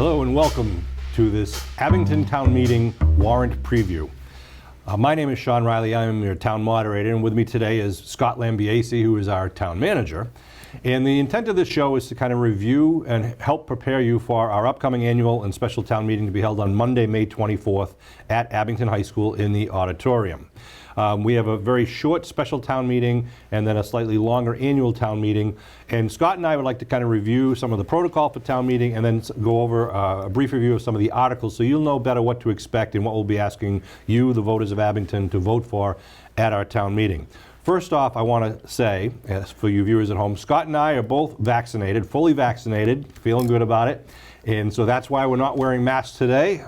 Hello and welcome to this Abington Town Meeting warrant preview. My name is Shawn Reilly. I am your town moderator, and with me today is Scott Lambiase, who is our town manager. And the intent of this show is to kind of review and help prepare you for our upcoming annual and special town meeting to be held on Monday, May 24th at Abington High School in the auditorium. We have a very short special town meeting and then a slightly longer annual town meeting. And Scott and I would like to kind of review some of the protocol for town meeting and then go over a brief review of some of the articles so you'll know better what to expect and what we'll be asking you, the voters of Abington, to vote for at our town meeting. First off, I want to say, for you viewers at home, Scott and I are both vaccinated, fully vaccinated, feeling good about it. And so that's why we're not wearing masks today.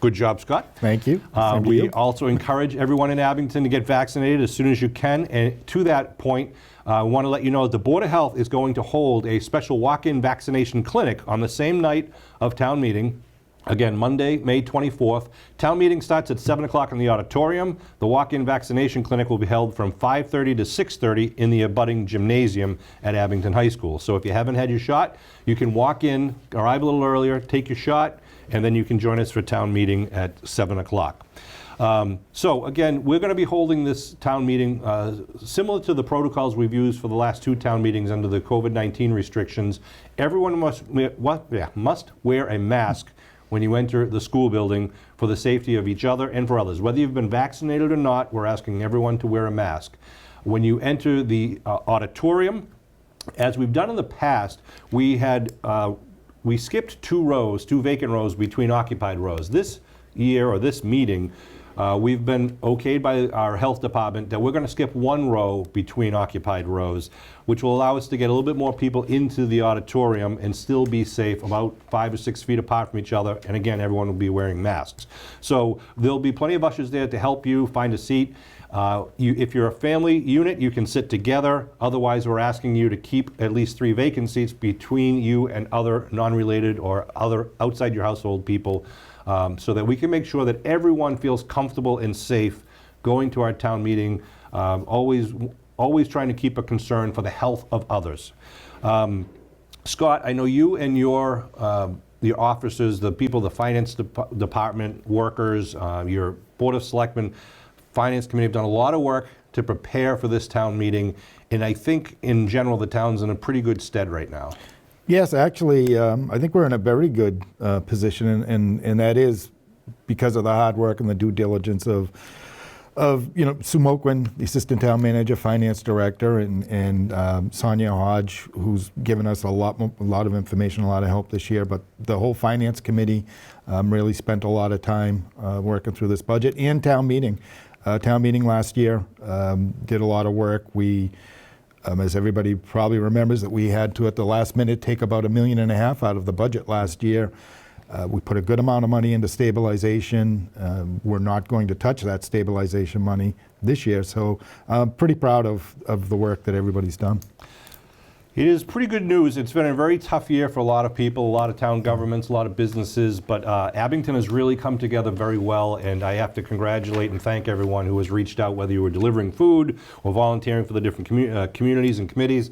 Good job, Scott. Thank you. We also encourage everyone in Abington to get vaccinated as soon as you can. And to that point, I want to let you know that the Board of Health is going to hold a special walk-in vaccination clinic on the same night of town meeting. Again, Monday, May 24th. Town meeting starts at 7 o'clock in the auditorium. The walk-in vaccination clinic will be held from 5:30 to 6:30 in the abutting gymnasium at Abington High School. So if you haven't had your shot, you can walk in, arrive a little earlier, take your shot, and then you can join us for town meeting at 7 o'clock. So again, we're going to be holding this town meeting similar to the protocols we've used for the last two town meetings under the COVID-19 restrictions. Everyone must wear a mask when you enter the school building for the safety of each other and for others. Whether you've been vaccinated or not, we're asking everyone to wear a mask. When you enter the auditorium, as we've done in the past, we skipped two vacant rows between occupied rows. This year, or this meeting, we've been okayed by our health department that we're going to skip one row between occupied rows, which will allow us to get a little bit more people into the auditorium and still be safe, about 5 or 6 feet apart from each other. And again, everyone will be wearing masks. So there'll be plenty of ushers there to help you find a seat. If you're a family unit, you can sit together. Otherwise, we're asking you to keep at least 3 vacant seats between you and other non-related or other outside your household people, so that we can make sure that everyone feels comfortable and safe going to our town meeting, always trying to keep a concern for the health of others. Scott, I know you and your officers, the people, the finance department workers, your Board of Selectmen, Finance Committee have done a lot of work to prepare for this town meeting, and I think in general the town's in a pretty good stead right now. Yes, actually, I think we're in a very good position, and that is because of the hard work and the due diligence of Sue Moquin, the Assistant Town Manager, Finance Director, and Sonia Hodge, who's given us a lot of information, a lot of help this year. But the whole Finance Committee really spent a lot of time working through this budget, and town meeting. Town meeting last year did a lot of work. We, as everybody probably remembers, that we had to, at the last minute, take about $1.5 million out of the budget last year. We put a good amount of money into stabilization. We're not going to touch that stabilization money this year, so I'm pretty proud of the work that everybody's done. It is pretty good news. It's been a very tough year for a lot of people, a lot of town governments, a lot of businesses, but Abington has really come together very well, and I have to congratulate and thank everyone who has reached out, whether you were delivering food or volunteering for the different communities and committees.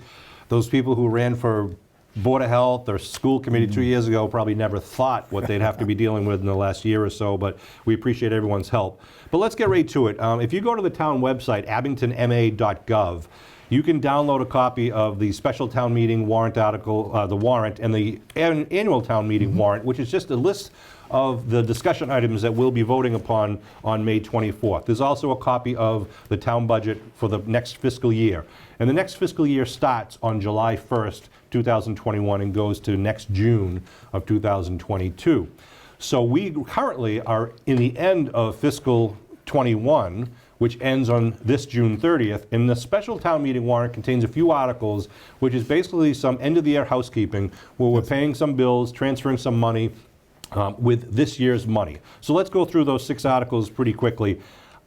Those people who ran for Board of Health or school committee 2 years ago probably never thought what they'd have to be dealing with in the last year or so, but we appreciate everyone's help. But let's get right to it. If you go to the town website, abingtonma.gov, you can download a copy of the special town meeting warrant article, the warrant, and the annual town meeting warrant, which is just a list of the discussion items that we'll be voting upon on May 24th. There's also a copy of the town budget for the next fiscal year. And the next fiscal year starts on July 1st, 2021 and goes to next June of 2022. So we currently are in the end of fiscal 21, which ends on this June 30th. And the special town meeting warrant contains a few articles, which is basically some end-of-the-year housekeeping, where we're paying some bills, transferring some money with this year's money. So let's go through those 6 articles pretty quickly.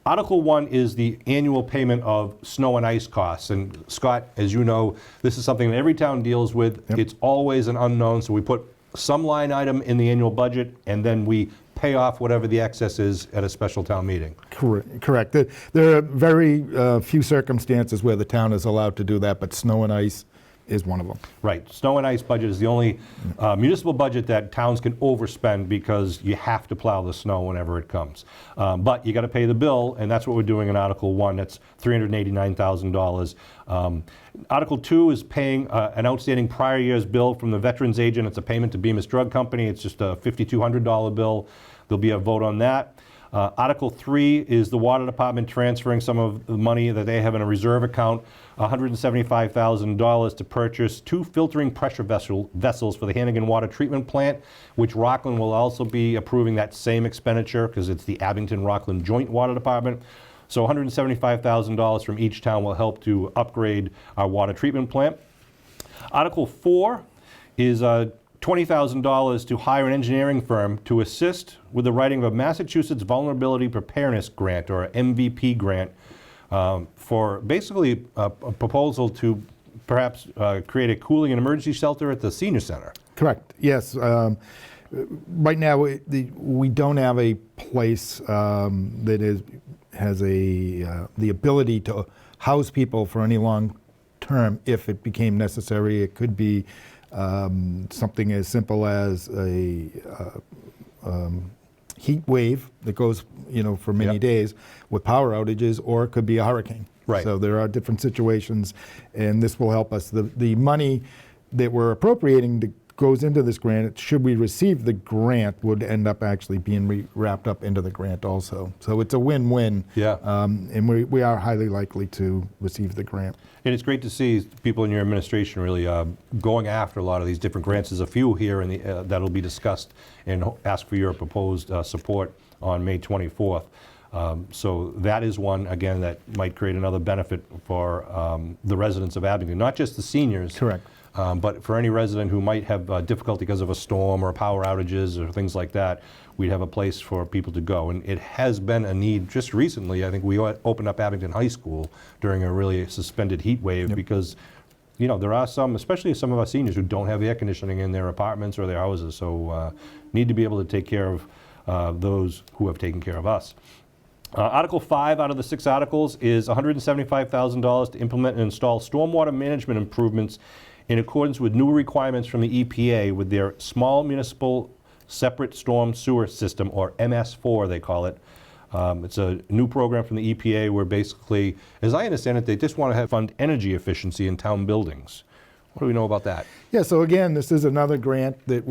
Article 1 is the annual payment of snow and ice costs. And Scott, as you know, this is something that every town deals with. Yep. It's always an unknown, so we put some line item in the annual budget, and then we pay off whatever the excess is at a special town meeting. Correct. There are very few circumstances where the town is allowed to do that, but snow and ice is one of them. Right. Snow and ice budget is the only municipal budget that towns can overspend because you have to plow the snow whenever it comes. But you got to pay the bill, and that's what we're doing in Article 1. That's $389,000. Article 2 is paying an outstanding prior year's bill from the veterans agent. It's a payment to Bemis Drug Company. It's just a $5,200 bill. There'll be a vote on that. Article 3 is the water department transferring some of the money that they have in a reserve account, $175,000 to purchase 2 filtering pressure vessels for the Hannigan Water Treatment Plant, which Rockland will also be approving that same expenditure because it's the Abington-Rockland Joint Water Department. So $175,000 from each town will help to upgrade our water treatment plant. Article 4 is $20,000 to hire an engineering firm to assist with the writing of a Massachusetts Vulnerability Preparedness Grant, or MVP grant, for basically a proposal to perhaps create a cooling and emergency shelter at the senior center. Correct, yes. Right now, we don't have a place that has the ability to house people for any long term if it became necessary. It could be something as simple as a heat wave that goes, for many days with power outages, or it could be a hurricane. Right. So there are different situations, and this will help us. The money that we're appropriating goes into this grant, should we receive the grant, would end up actually being wrapped up into the grant also. So it's a win-win. Yeah. And we are highly likely to receive the grant. And it's great to see people in your administration really going after a lot of these different grants. There's a few here in the, that'll be discussed and ask for your proposed support on May 24th. So that is one, again, that might create another benefit for the residents of Abington, not just the seniors. Correct. But for any resident who might have difficulty because of a storm or power outages or things like that, we'd have a place for people to go. And it has been a need just recently. I think we opened up Abington High School during a really suspended heat wave because, there are some, especially some of our seniors, who don't have air conditioning in their apartments or their houses. So need to be able to take care of those who have taken care of us. Article 5 out of the 6 articles is $175,000 to implement and install stormwater management improvements in accordance with new requirements from the EPA with their Small Municipal Separate Storm Sewer System, or MS4 they call it. It's a new program from the EPA where basically, as I understand it, they just want to fund energy efficiency in town buildings. What do we know about that? Yeah, so again, this is another grant that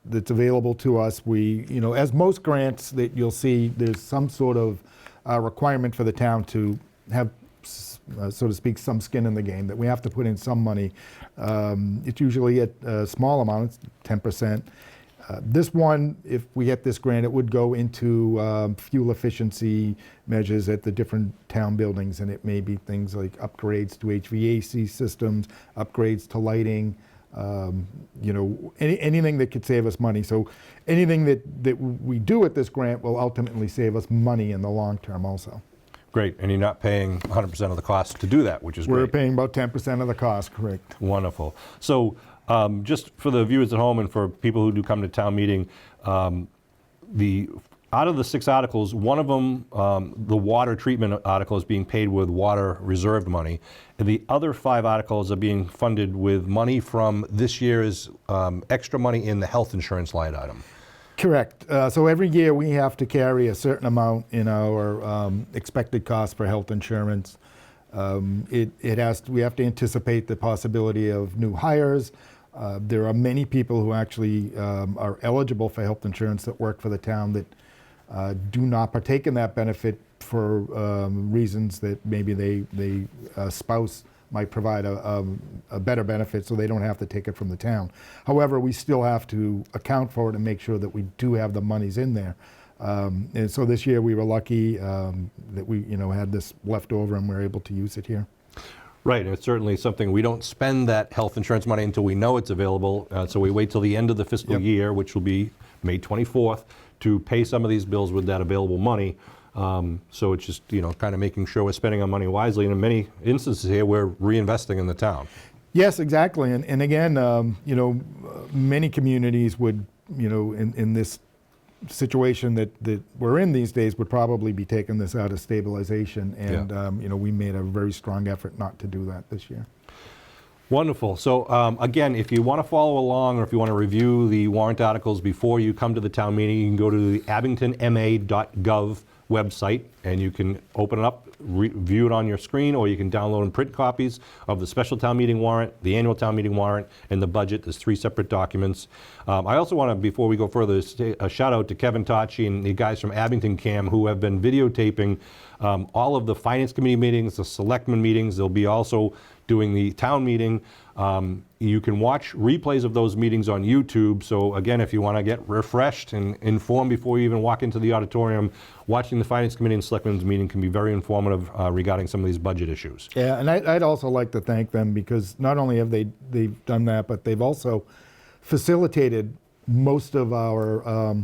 that's available to us. We, as most grants that you'll see, there's some sort of requirement for the town to have, so to speak, some skin in the game, that we have to put in some money. It's usually at a small amount, it's 10%. This one, if we get this grant, it would go into fuel efficiency measures at the different town buildings, and it may be things like upgrades to HVAC systems, upgrades to lighting, anything that could save us money. So anything that we do with this grant will ultimately save us money in the long term also. Great, and you're not paying 100% of the cost to do that, which is great. We're paying about 10% of the cost, correct. Wonderful. So just for the viewers at home and for people who do come to town meeting, out of the 6 articles, one of them, the water treatment article, is being paid with water reserved money, and the other 5 articles are being funded with money from this year's extra money in the health insurance line item. Correct. So every year we have to carry a certain amount in our expected cost for health insurance. We have to anticipate the possibility of new hires. There are many people who actually are eligible for health insurance that work for the town that do not partake in that benefit for reasons that maybe they spouse might provide a better benefit, so they don't have to take it from the town. However, we still have to account for it and make sure that we do have the monies in there. And so this year we were lucky that we had this left over and we're able to use it here. Right, and it's certainly something, we don't spend that health insurance money until we know it's available, so we wait till the end of the fiscal year, which will be May 24th, to pay some of these bills with that available money. So it's just, kind of making sure we're spending our money wisely, and in many instances here, we're reinvesting in the town. Yes, exactly, and again, many communities would, in this situation that we're in these days, would probably be taking this out of stabilization, and we made a very strong effort not to do that this year. Wonderful. So again, if you want to follow along or if you want to review the warrant articles before you come to the town meeting, you can go to the abingtonma.gov website and you can open it up, view it on your screen, or you can download and print copies of the special town meeting warrant, the annual town meeting warrant, and the budget. There's 3 separate documents. I also want to, before we go further, say a shout out to Kevin Tachi and the guys from Abington Cam who have been videotaping all of the finance committee meetings, the selectmen meetings. They'll be also doing the town meeting. You can watch replays of those meetings on YouTube. So again, if you want to get refreshed and informed before you even walk into the auditorium, watching the Finance Committee and Selectmen's meeting can be very informative regarding some of these budget issues. Yeah, and I'd also like to thank them because not only have they've done that, but they've also facilitated most of our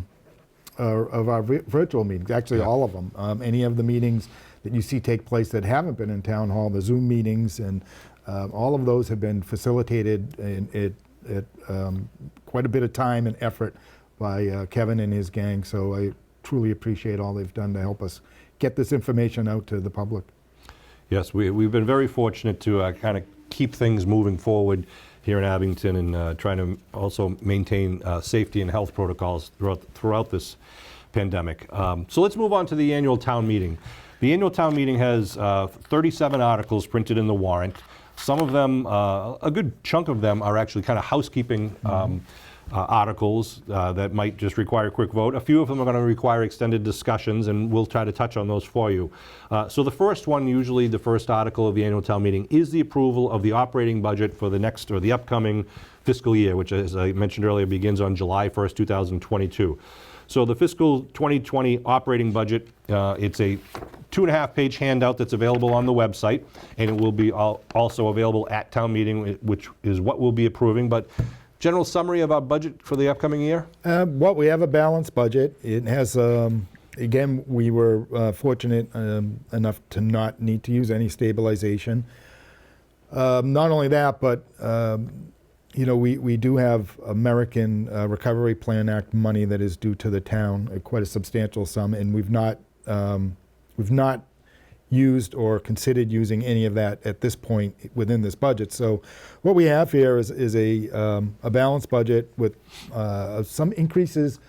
virtual meetings, actually all of them. Any of the meetings that you see take place that haven't been in town hall, the Zoom meetings, and all of those have been facilitated at quite a bit of time and effort by Kevin and his gang. So I truly appreciate all they've done to help us get this information out to the public. Yes, we've been very fortunate to kind of keep things moving forward here in Abington and trying to also maintain safety and health protocols throughout this pandemic. So let's move on to the annual town meeting. The annual town meeting has 37 articles printed in the warrant. Some of them, a good chunk of them, are actually kind of housekeeping articles that might just require a quick vote. A few of them are going to require extended discussions, and we'll try to touch on those for you. So the first one, usually the first article of the annual town meeting, is the approval of the operating budget for the next or the upcoming fiscal year, which, as I mentioned earlier, begins on July 1st, 2022. So the fiscal 2020 operating budget, it's a 2.5-page handout that's available on the website, and it will be also available at town meeting, which is what we'll be approving. But general summary of our budget for the upcoming year? Well, we have a balanced budget. It has, again, we were fortunate enough to not need to use any stabilization. Not only that, but you know, we do have American Recovery Plan Act money that is due to the town, quite a substantial sum, and we've not used or considered using any of that at this point within this budget. So what we have here is a balanced budget with some increases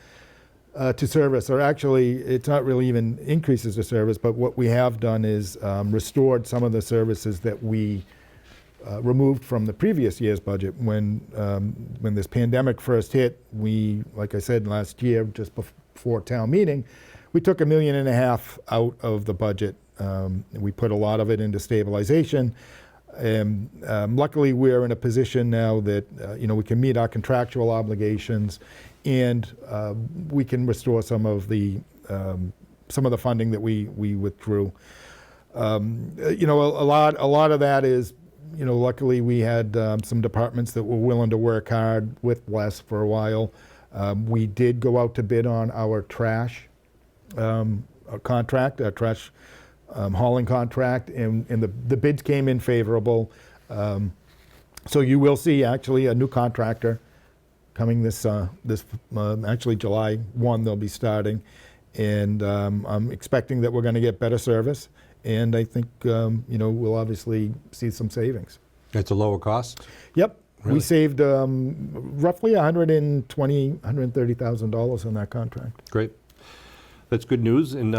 to service, or actually it's not really even increases to service, but what we have done is restored some of the services that we removed from the previous year's budget. When this pandemic first hit, we, like I said last year, just before town meeting, we took $1.5 million out of the budget. We put a lot of it into stabilization. And luckily, we're in a position now that you know, we can meet our contractual obligations, and we can restore some of the funding that we withdrew. You know, a lot of that is, you know, luckily we had some departments that were willing to work hard with less for a while. We did go out to bid on our trash contract, our trash hauling contract, and the bids came in favorable. So you will see actually a new contractor coming this actually July 1 they'll be starting, and I'm expecting that we're going to get better service. And I think, you know, we'll obviously see some savings. It's a lower cost? Yep. Really? We saved roughly $130,000 on that contract. Great. That's good news. And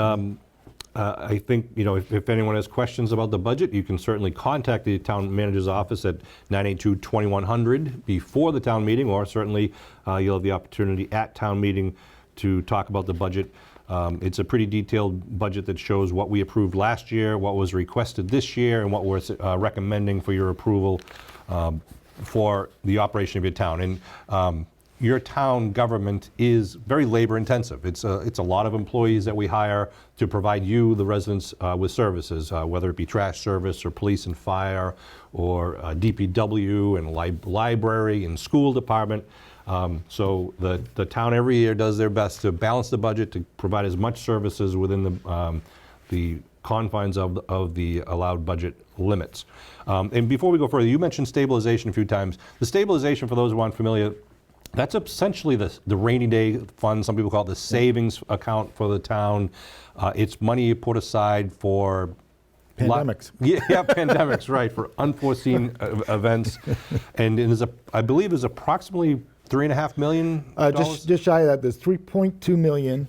I think, you know, if anyone has questions about the budget, you can certainly contact the town manager's office at 982-2100 before the town meeting, or certainly you'll have the opportunity at town meeting to talk about the budget. It's a pretty detailed budget that shows what we approved last year, what was requested this year, and what we're recommending for your approval for the operation of your town. And your town government is very labor intensive. It's a lot of employees that we hire to provide you, the residents, with services, whether it be trash service or police and fire or DPW and library and school department. So the town every year does their best to balance the budget to provide as much services within the confines of the allowed budget limits. And before we go further, you mentioned stabilization a few times. The stabilization, for those who aren't familiar, that's essentially the rainy day fund. Some people call it the savings account for the town. It's money you put aside for Pandemics. Yeah, pandemics, right, for unforeseen events. And I believe there's approximately $3.5 million. Just shy of that, there's 3.2 million,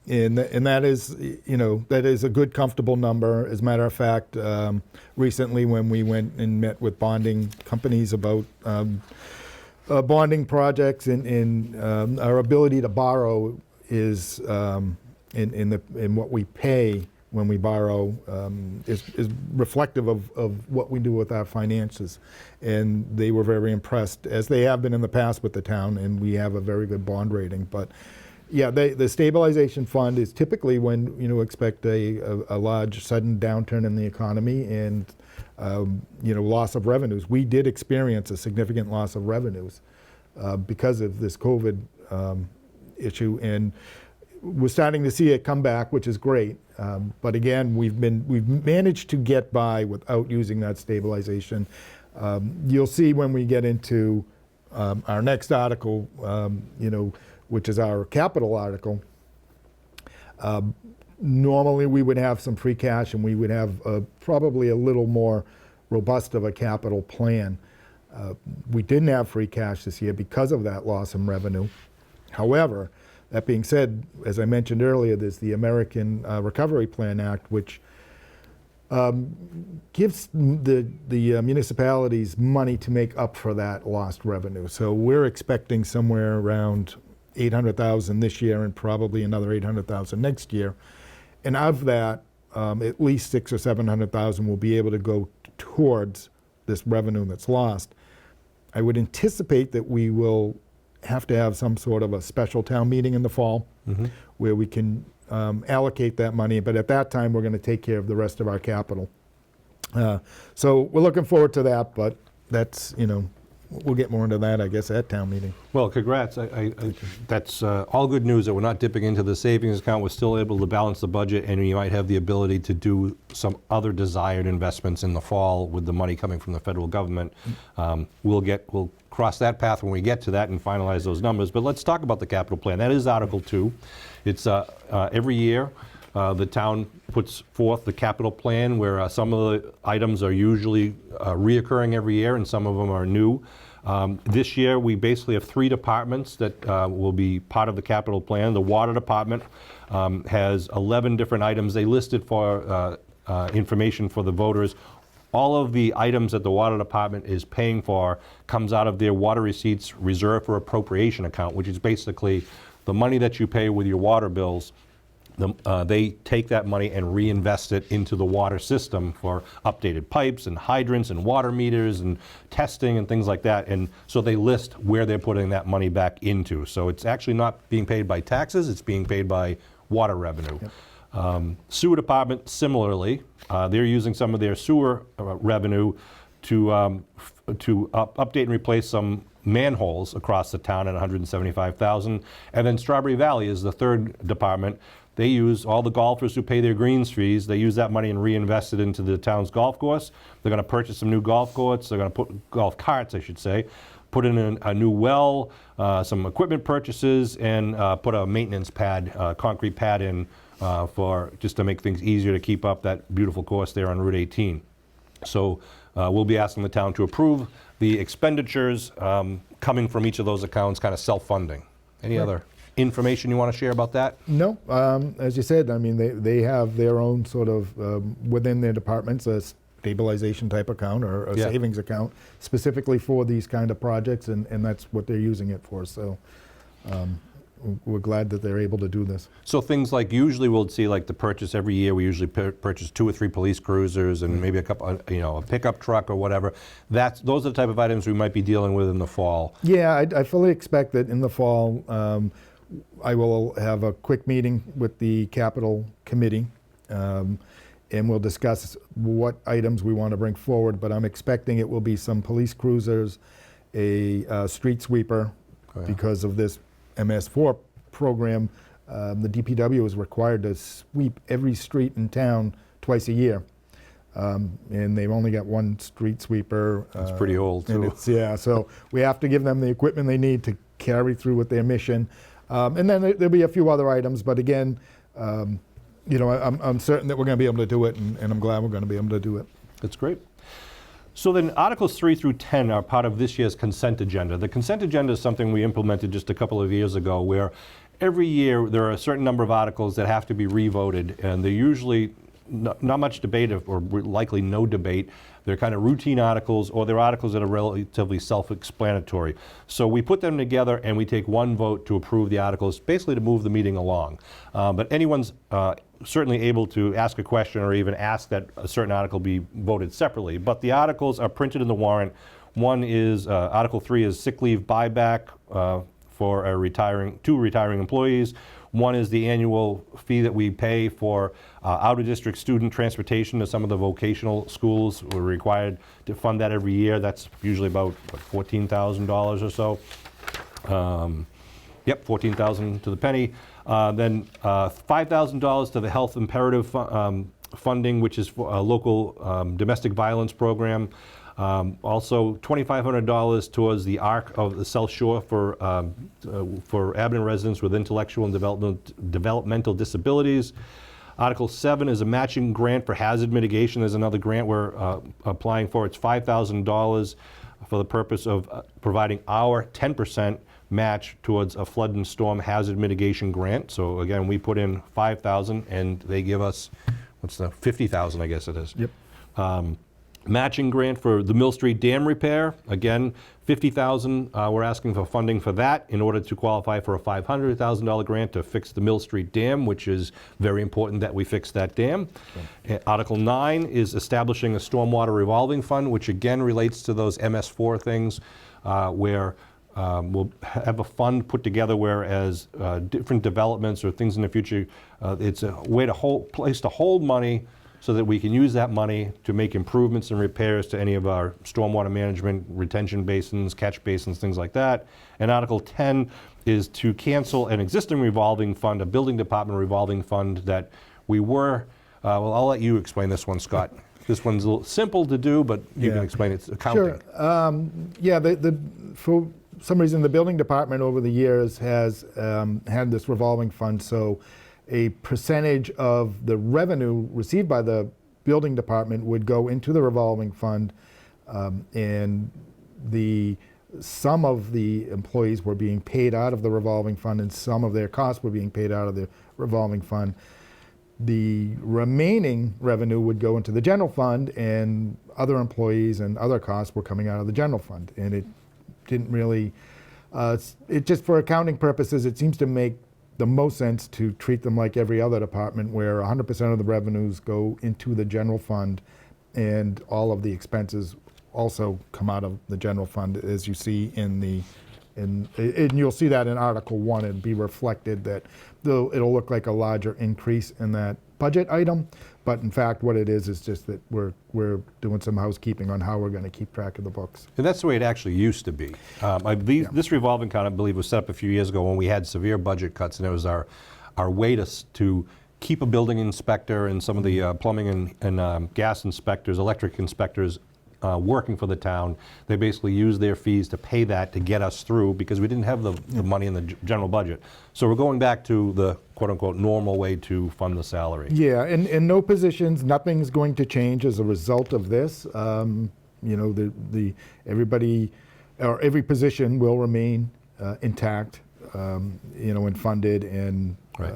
and that is, that is a good, comfortable number. As a matter of fact, recently when we went and met with bonding companies about bonding projects, and our ability to borrow is in what we pay when we borrow is reflective of what we do with our finances. And they were very impressed, as they have been in the past with the town, and we have a very good bond rating. But yeah, the stabilization fund is typically when expect a large sudden downturn in the economy and loss of revenues. We did experience a significant loss of revenues because of this COVID issue, and we're starting to see it come back, which is great. But again, we've managed to get by without using that stabilization. You'll see when we get into our next article, which is our capital article. Normally, we would have some free cash, and we would have probably a little more robust of a capital plan. We didn't have free cash this year because of that loss in revenue. However, that being said, as I mentioned earlier, there's the American Recovery Plan Act, which gives the municipalities money to make up for that lost revenue. So we're expecting somewhere around $800,000 this year and probably another $800,000 next year. And of that, at least $600,000 or $700,000 will be able to go towards this revenue that's lost. I would anticipate that we will have to have some sort of a special town meeting in the fall where we can allocate that money, but at that time we're going to take care of the rest of our capital. So we're looking forward to that, but that's, we'll get more into that, I guess, at town meeting. Well, congrats. That's all good news that we're not dipping into the savings account. We're still able to balance the budget, and you might have the ability to do some other desired investments in the fall with the money coming from the federal government. We'll cross that path when we get to that and finalize those numbers. But let's talk about the capital plan. That is Article 2. It's every year the town puts forth the capital plan, where some of the items are usually reoccurring every year and some of them are new. This year we basically have 3 departments that will be part of the capital plan. The water department has 11 different items they listed for information for the voters. All of the items that the water department is paying for comes out of their water receipts reserve for appropriation account, which is basically the money that you pay with your water bills. They take that money and reinvest it into the water system for updated pipes and hydrants and water meters and testing and things like that. And so they list where they're putting that money back into. So it's actually not being paid by taxes, it's being paid by water revenue. Yep. Sewer department, similarly, they're using some of their sewer revenue to update and replace some manholes across the town at $175,000. And then Strawberry Valley is the third department. They use all the golfers who pay their greens fees. They use that money and reinvest it into the town's golf course. They're going to purchase some new golf courts. They're going to put golf carts, I should say, put in a new well, some equipment purchases, and put a maintenance pad, concrete pad in for just to make things easier to keep up that beautiful course there on Route 18. So we'll be asking the town to approve the expenditures coming from each of those accounts, kind of self-funding. Any other information you want to share about that? No, as you said, I mean, they have their own sort of, within their departments, a stabilization type account or a savings account specifically for these kind of projects, and that's what they're using it for. So we're glad that they're able to do this. So things like, usually we'll see like the purchase every year, we usually purchase 2 or 3 police cruisers and maybe a couple, a pickup truck or whatever. Those are the type of items we might be dealing with in the fall. Yeah, I fully expect that in the fall, I will have a quick meeting with the capital committee, and we'll discuss what items we want to bring forward, but I'm expecting it will be some police cruisers, a street sweeper, because of this MS4 program. The DPW is required to sweep every street in town twice a year, and they've only got 1 street sweeper. It's pretty old, too. And so we have to give them the equipment they need to carry through with their mission. And then there'll be a few other items, but again, I'm certain that we're going to be able to do it, and I'm glad we're going to be able to do it. That's great. So then Articles 3 through 10 are part of this year's consent agenda. The consent agenda is something we implemented just a couple of years ago, where every year there are a certain number of articles that have to be revoted, and they're usually not much debate, or likely no debate. They're kind of routine articles, or they're articles that are relatively self-explanatory. So we put them together and we take one vote to approve the articles, basically to move the meeting along. But anyone's certainly able to ask a question or even ask that a certain article be voted separately. But the articles are printed in the warrant. One is, Article 3 is sick leave buyback for two retiring employees. One is the annual fee that we pay for out-of-district student transportation to some of the vocational schools. We're required to fund that every year. That's usually about, what, $14,000 or so. Yep, $14,000 to the penny. Then $5,000 to the health imperative funding, which is for a local domestic violence program. Also, $2,500 towards the ARC of the South Shore for Abington residents with intellectual and developmental disabilities. Article 7 is a matching grant for hazard mitigation. There's another grant we're applying for. It's $5,000 for the purpose of providing our 10% match towards a flood and storm hazard mitigation grant. So again, we put in $5,000 and they give us, what's the, $50,000, I guess it is. Yep. Matching grant for the Mill Street Dam repair, again, $50,000. We're asking for funding for that in order to qualify for a $500,000 grant to fix the Mill Street Dam, which is very important that we fix that dam. Sure. Article 9 is establishing a stormwater revolving fund, which again relates to those MS4 things, where we'll have a fund put together whereas different developments or things in the future, it's a way to place to hold money so that we can use that money to make improvements and repairs to any of our stormwater management, retention basins, catch basins, things like that. And Article 10 is to cancel an existing revolving fund, a building department revolving fund that we were, well, I'll let you explain this one, Scott. This one's a little simple to do, but you can explain it's accounting. Sure. Yeah, for some reason, the building department over the years has had this revolving fund, so a percentage of the revenue received by the building department would go into the revolving fund, and some of the employees were being paid out of the revolving fund and some of their costs were being paid out of the revolving fund. The remaining revenue would go into the general fund, and other employees and other costs were coming out of the general fund. And it didn't really, it just for accounting purposes, it seems to make the most sense to treat them like every other department, where 100% of the revenues go into the general fund and all of the expenses also come out of the general fund, as you see and you'll see that in Article 1. It'll be reflected that it'll look like a larger increase in that budget item, but in fact what it is just that we're doing some housekeeping on how we're going to keep track of the books. And that's the way it actually used to be. This revolving account, I believe, was set up a few years ago when we had severe budget cuts, and it was our way to keep a building inspector and some of the plumbing and gas inspectors, electric inspectors working for the town. They basically used their fees to pay that to get us through because we didn't have the money in the general budget. So we're going back to the quote-unquote normal way to fund the salary. Yeah, and in no positions, nothing's going to change as a result of this. You know, everybody, or every position will remain intact, you know, and funded. And right.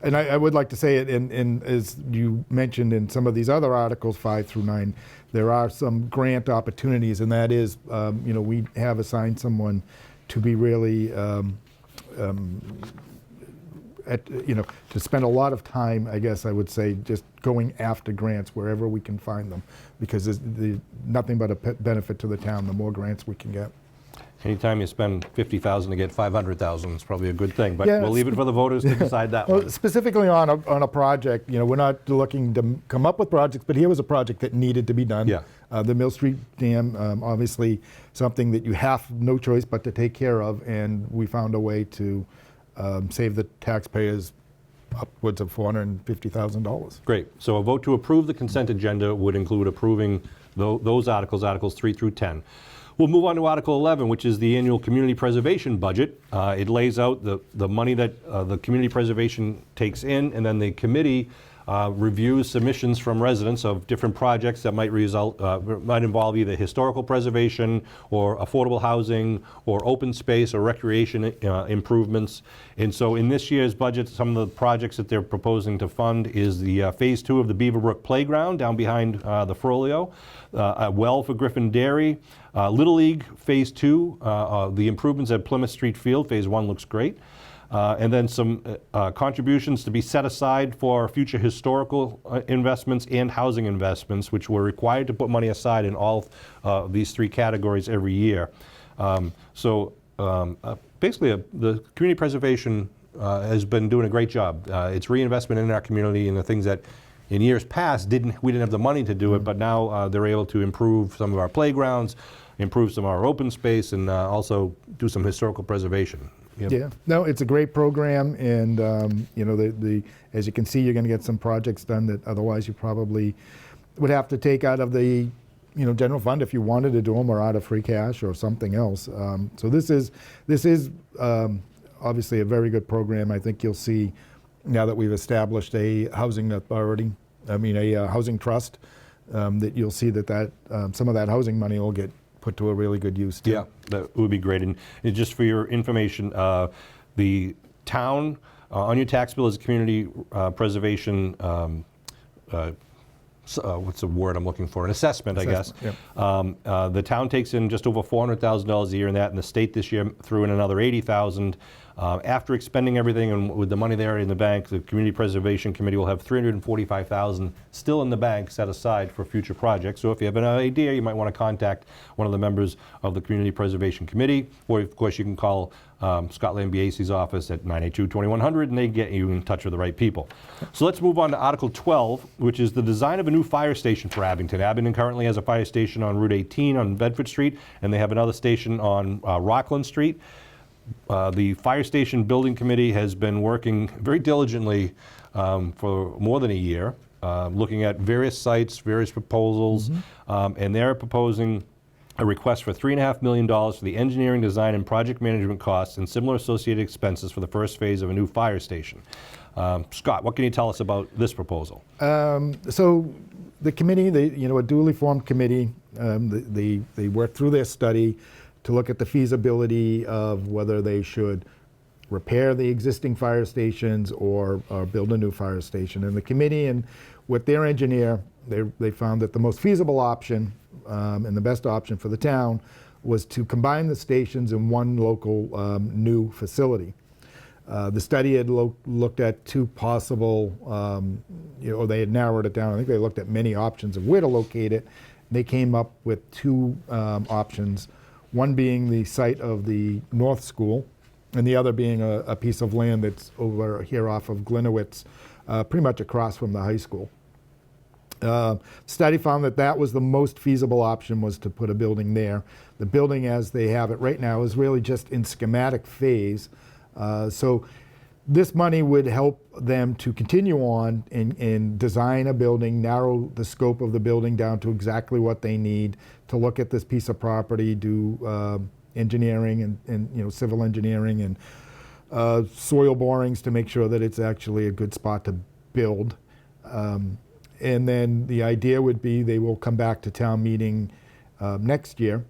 And I would like to say it, and as you mentioned in some of these other articles, 5 through 9, there are some grant opportunities, and that is, you know, we have assigned someone to be really, you know, to spend a lot of time, I guess I would say, just going after grants wherever we can find them, because there's nothing but a benefit to the town the more grants we can get. Anytime you spend $50,000 to get $500,000, it's probably a good thing, but yeah, we'll leave it for the voters to decide that one. Specifically on a project, you know, we're not looking to come up with projects, but here was a project that needed to be done. Yeah. The Mill Street Dam, obviously something that you have no choice but to take care of, and we found a way to save the taxpayers upwards of $450,000. Great. So a vote to approve the consent agenda would include approving those articles, Articles 3 through 10. We'll move on to Article 11, which is the annual community preservation budget. It lays out the money that the community preservation takes in, and then the committee reviews submissions from residents of different projects that might involve either historical preservation or affordable housing or open space or recreation improvements. And so in this year's budget, some of the projects that they're proposing to fund is the Phase 2 of the Beaverbrook Playground down behind the Frollo, a well for Griffin Dairy, Little League Phase 2, the improvements at Plymouth Street Field, Phase 1 looks great. And then some contributions to be set aside for future historical investments and housing investments, which we're required to put money aside in all these three categories every year. Basically, the community preservation has been doing a great job. It's reinvestment in our community and the things that in years past we didn't have the money to do it, but now they're able to improve some of our playgrounds, improve some of our open space, and also do some historical preservation. Yep. Yeah, no, it's a great program, and you know, as you can see, you're going to get some projects done that otherwise you probably would have to take out of the general fund if you wanted to do them, or out of free cash or something else. So this is obviously a very good program. I think you'll see now that we've established a housing authority, a housing trust, that you'll see that some of that housing money will get put to a really good use too. Yeah, that would be great. And just for your information, the town on your tax bill is a community preservation. What's the word I'm looking for? An assessment, I guess. Yep. The town takes in just over $400,000 a year in that, and the state this year threw in another $80,000. After expending everything and with the money there in the bank, the Community Preservation Committee will have $345,000 still in the bank set aside for future projects. So if you have an idea, you might want to contact one of the members of the Community Preservation Committee, or of course you can call Scott Lambiase's office at 982-2100, and they get you in touch with the right people. So let's move on to Article 12, which is the design of a new fire station for Abington. Abington currently has a fire station on Route 18 on Bedford Street, and they have another station on Rockland Street. The Fire Station Building Committee has been working very diligently for more than a year, looking at various sites, various proposals, and they're proposing a request for $3.5 million for the engineering, design, and project management costs and similar associated expenses for the first phase of a new fire station. Scott, what can you tell us about this proposal? So the committee, a duly formed committee, they worked through their study to look at the feasibility of whether they should repair the existing fire stations or build a new fire station. And the committee, and with their engineer, they found that the most feasible option and the best option for the town was to combine the stations in one local new facility. The study had looked at two possible, or they had narrowed it down. I think they looked at many options of where to locate it. They came up with two options. One being the site of the North School, and the other being a piece of land that's over here off of Glenowitz, pretty much across from the high school. Study found that was the most feasible option, was to put a building there. The building as they have it right now is really just in schematic phase. So this money would help them to continue on and design a building, narrow the scope of the building down to exactly what they need to look at this piece of property, do engineering and civil engineering and soil borings to make sure that it's actually a good spot to build. And then the idea would be they will come back to town meeting next year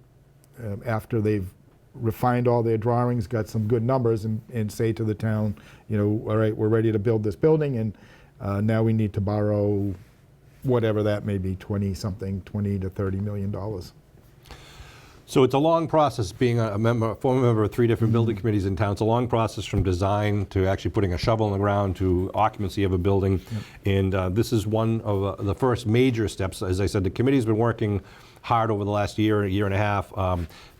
after they've refined all their drawings, got some good numbers, and say to the town, all right, we're ready to build this building, and now we need to borrow whatever that may be, $20 to $30 million. So it's a long process being a former member of 3 different building committees in town. It's a long process from design to actually putting a shovel in the ground to occupancy of a building. Yep. And this is one of the first major steps. As I said, the committee's been working hard over the last year and a half.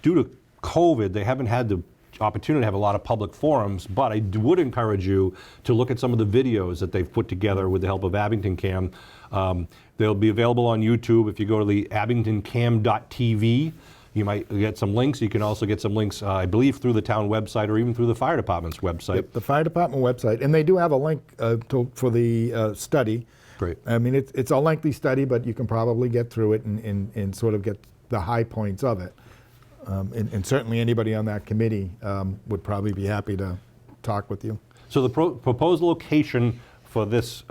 Due to COVID, they haven't had the opportunity to have a lot of public forums, but I would encourage you to look at some of the videos that they've put together with the help of Abington Cam. They'll be available on YouTube. If you go to the abingtoncam.tv, you might get some links. You can also get some links, I believe, through the town website or even through the fire department's website. Yep, the fire department website. And they do have a link for the study. Great. I mean, it's a lengthy study, but you can probably get through it and sort of get the high points of it. And certainly anybody on that committee would probably be happy to talk with you. So the proposed location for this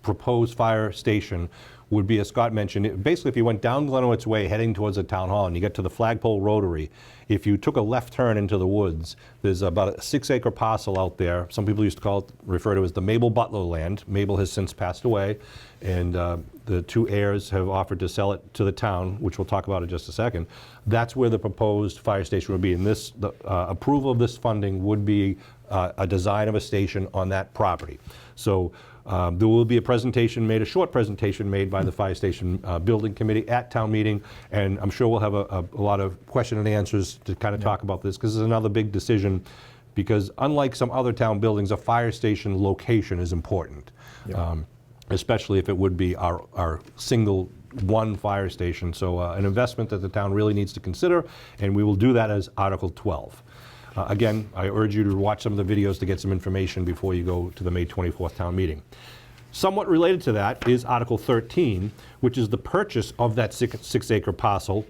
proposed fire station would be, as Scott mentioned, basically if you went down Glenowitz Way heading towards the town hall and you get to the Flagpole Rotary, if you took a left turn into the woods, there's about a 6-acre parcel out there. Some people used to refer to it as the Mabel Butler land. Mabel has since passed away, and the two heirs have offered to sell it to the town, which we'll talk about in just a second. That's where the proposed fire station would be, and the approval of this funding would be a design of a station on that property. So there will be a short presentation made by the Fire Station Building Committee at town meeting, and I'm sure we'll have a lot of question and answers to kind of talk about this, because it's another big decision, because unlike some other town buildings, a fire station location is important, especially if it would be our single one fire station. So an investment that the town really needs to consider, and we will do that as Article 12. Again, I urge you to watch some of the videos to get some information before you go to the May 24th town meeting. Somewhat related to that is Article 13, which is the purchase of that 6-acre parcel.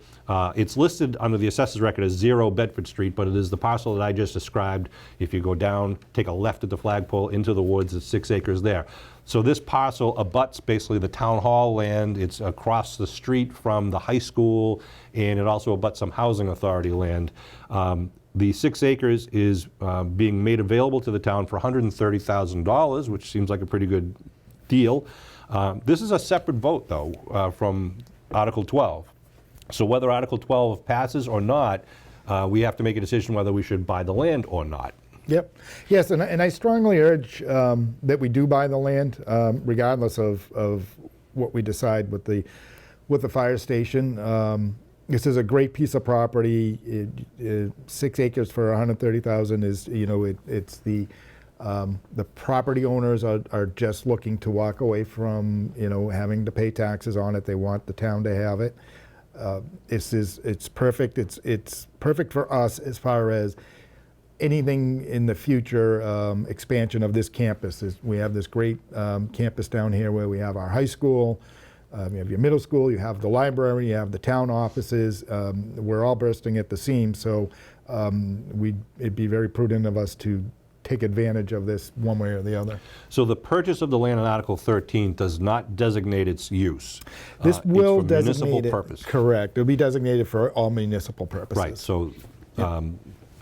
It's listed under the assessor's record as 0 Bedford Street, but it is the parcel that I just described. If you go down, take a left at the flagpole into the woods, it's 6 acres there. So this parcel abuts basically the town hall land. It's across the street from the high school, and it also abuts some housing authority land. The 6 acres is being made available to the town for $130,000, which seems like a pretty good deal. This is a separate vote, though, from Article 12. So whether Article 12 passes or not, we have to make a decision whether we should buy the land or not. Yep. Yes, and I strongly urge that we do buy the land, regardless of what we decide with the fire station. This is a great piece of property. 6 acres for $130,000 is, it's the property owners are just looking to walk away from, having to pay taxes on it. They want the town to have it. It's perfect. It's perfect for us as far as anything in the future expansion of this campus. We have this great campus down here where we have our high school. You have your middle school, you have the library, you have the town offices. We're all bursting at the seams, so it'd be very prudent of us to take advantage of this one way or the other. So the purchase of the land in Article 13 does not designate its use. This will it's for designate municipal it, purpose. Correct. It'll be designated for all municipal purposes. Right, so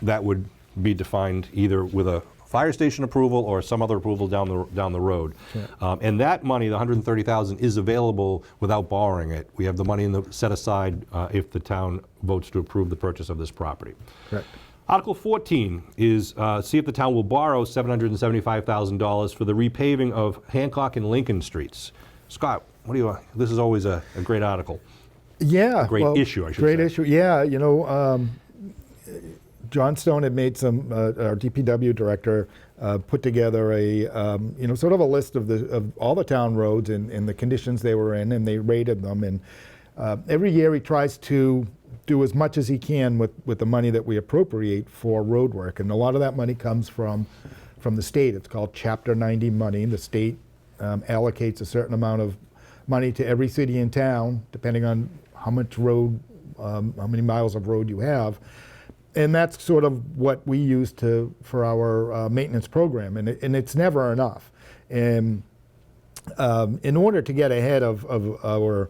that would be defined either with a fire station approval or some other approval down the road. Yeah. And that money, the $130,000, is available without borrowing it. We have the money set aside if the town votes to approve the purchase of this property. Correct. Article 14 is see if the town will borrow $775,000 for the repaving of Hancock and Lincoln Streets. Scott, this is always a great article. Yeah. A great issue, I should say. Great issue, yeah. John Stone had made our DPW director put together a, sort of a list of all the town roads and the conditions they were in, and they rated them. And every year he tries to do as much as he can with the money that we appropriate for road work. And a lot of that money comes from the state. It's called Chapter 90 money. The state allocates a certain amount of money to every city and town, depending on how much road, how many miles of road you have. And that's sort of what we use for our maintenance program, and it's never enough. And in order to get ahead of our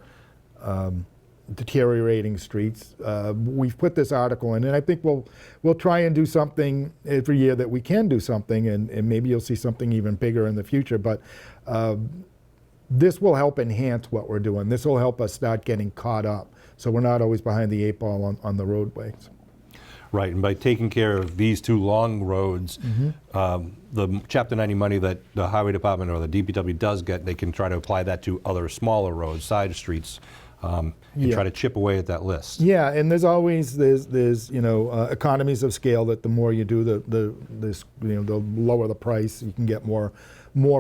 deteriorating streets, we've put this article in, and I think we'll try and do something every year that we can do something, and maybe you'll see something even bigger in the future. But this will help enhance what we're doing. This will help us start getting caught up, so we're not always behind the 8 ball on the roadways. Right, and by taking care of these two long roads, the Chapter 90 money that the Highway Department or the DPW does get, they can try to apply that to other smaller roads, side streets, and try to chip away at that list. Yeah, and there's economies of scale that the more you do, the lower the price. You can get more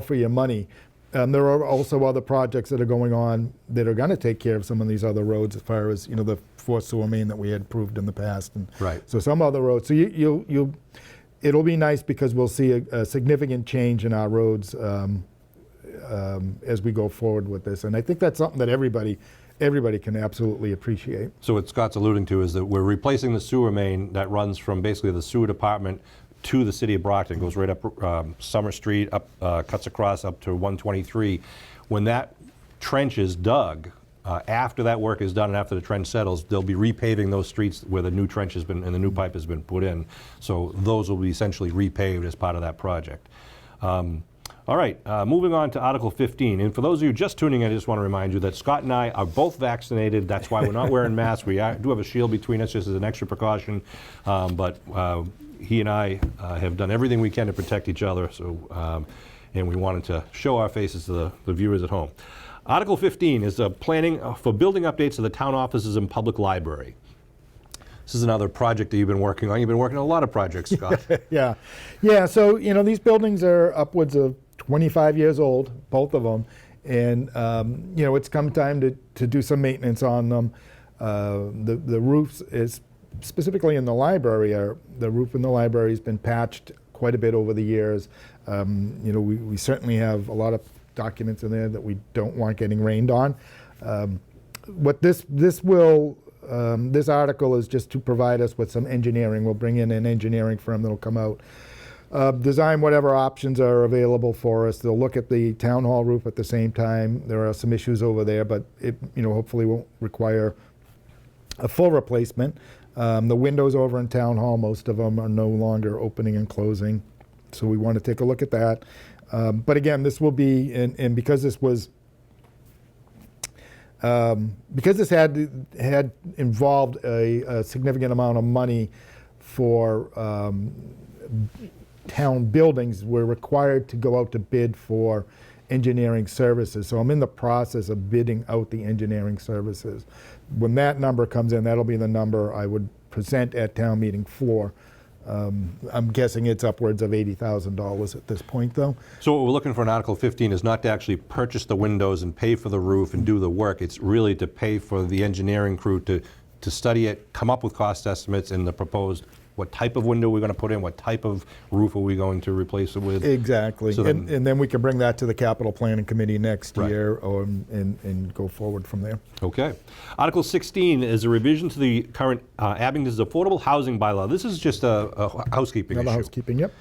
for your money. There are also other projects that are going on that are going to take care of some of these other roads, as far as the 4th sewer main that we had approved in the past, and right. So some other roads. So it'll be nice because we'll see a significant change in our roads as we go forward with this, and I think that's something that everybody everybody can absolutely appreciate. So what Scott's alluding to is that we're replacing the sewer main that runs from basically the sewer department to the city of Brockton, goes right up Summer Street, up cuts across up to 123. When that trench is dug, after that work is done and after the trench settles, they'll be repaving those streets where the new trench has been and the new pipe has been put in. So those will be essentially repaved as part of that project. All right, moving on to Article 15. And for those of you just tuning in, I just want to remind you that Scott and I are both vaccinated. That's why we're not wearing masks. We do have a shield between us just as an extra precaution. But he and I have done everything we can to protect each other. So, and we wanted to show our faces to the viewers at home. Article 15 is planning for building updates to the town offices and public library. This is another project that you've been working on. You've been working on a lot of projects, Scott. Yeah. So, these buildings are upwards of 25 years old, both of them. And, it's come time to do some maintenance on them. The roofs is specifically in the library, the roof in the library has been patched quite a bit over the years. We certainly have a lot of documents in there that we don't want getting rained on. What this article is just to provide us with some engineering. We'll bring in an engineering firm that'll come out, design whatever options are available for us. They'll look at the town hall roof at the same time. There are some issues over there, but it hopefully won't require a full replacement. The windows over in town hall, most of them are no longer opening and closing, so we want to take a look at that. But again, this will be, and because this was, because this had involved a significant amount of money for town buildings, we're required to go out to bid for engineering services. So I'm in the process of bidding out the engineering services. When that number comes in, that'll be the number I would present at town meeting floor. I'm guessing it's upwards of $80,000 at this point, though. So what we're looking for in Article 15 is not to actually purchase the windows and pay for the roof and do the work. It's really to pay for the engineering crew to study it, come up with cost estimates and the proposed what type of window we're going to put in, what type of roof are we going to replace it with. Exactly. So and then we can bring that to the capital planning committee next year and go forward from there. Okay. Article 16 is a revision to the current Abington's affordable housing bylaw. This is just a housekeeping issue. Housekeeping, yep.